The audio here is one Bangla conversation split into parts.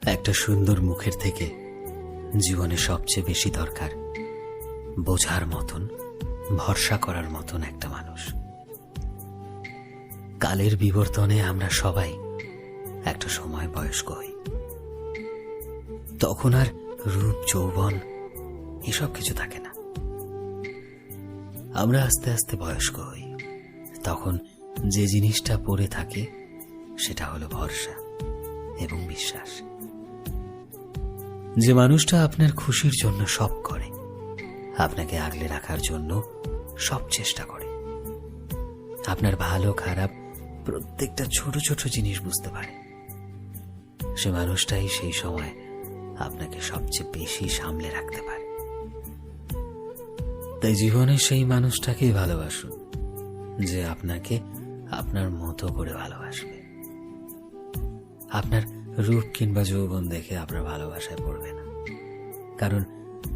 একটা সুন্দর মুখের থেকে জীবনে সবচেয়ে বেশি দরকার বোঝার মতন, ভরসা করার মতন একটা মানুষ। কালের বিবর্তনে আমরা সবাই একটা সময় বয়স্ক হই। তখন আর রূপ, যৌবন এসব কিছু থাকে না। আমরা আস্তে আস্তে বয়স্ক হই। তখন যে জিনিসটা পড়ে থাকে সেটা হলো ভরসা এবং বিশ্বাস। যে মানুষটা আপনার খুশির জন্য সব করে, আপনাকে আগলে রাখার জন্য সব চেষ্টা করে, আপনার ভালো খারাপ প্রত্যেকটা ছোট ছোট জিনিস বুঝতে পারে, সে মানুষটাই সেই সময় আপনাকে সবচেয়ে বেশি সামলে রাখতে পারে। তাই জীবনে সেই মানুষটাকেই ভালোবাসুন, যে আপনাকে আপনার মতো করে ভালোবাসবে। আপনার রূপ কিংবা যৌবন দেখে আপনার ভালোবাসায় পড়বে না, কারণ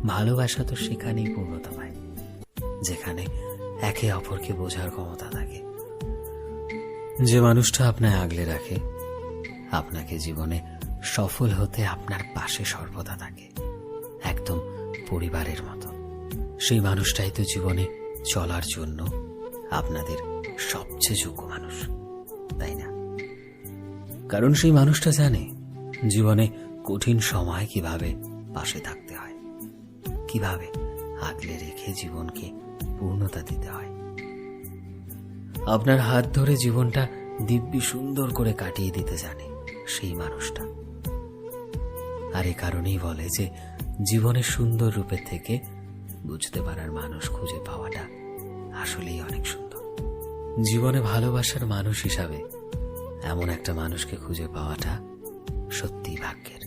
ভালোবাসা তো সেখানেই পূর্ণতা পায় যেখানে একে অপরকে বোঝার ক্ষমতা থাকে। যে মানুষটা আপনায় আগলে রাখে, আপনাকে জীবনে সফল হতে আপনার পাশে সর্বদা থাকে, একদম পরিবারের মতো, সেই মানুষটাই তো জীবনে চলার জন্য আপনাদের সবচেয়ে যোগ্য মানুষ, তাই না? কারণ সেই মানুষটা জানে জীবনে কঠিন সময় কিভাবে পাশে থাকতে হয়, কিভাবে আগলে রেখে জীবনকে পূর্ণতা দিতে হয়। আপনার হাত ধরে জীবনটা দিব্যি সুন্দর করে কাটিয়ে দিতে জানে সেই মানুষটা। আর এ কারণেই বলে যে জীবনের সুন্দর রূপের থেকে বুঝতে পারার মানুষ খুঁজে পাওয়াটা আসলেই অনেক সুন্দর। জীবনে ভালোবাসার মানুষ হিসাবে এমন একটা মানুষকে খুঁজে পাওয়াটা সত্যিই ভাগ্যের।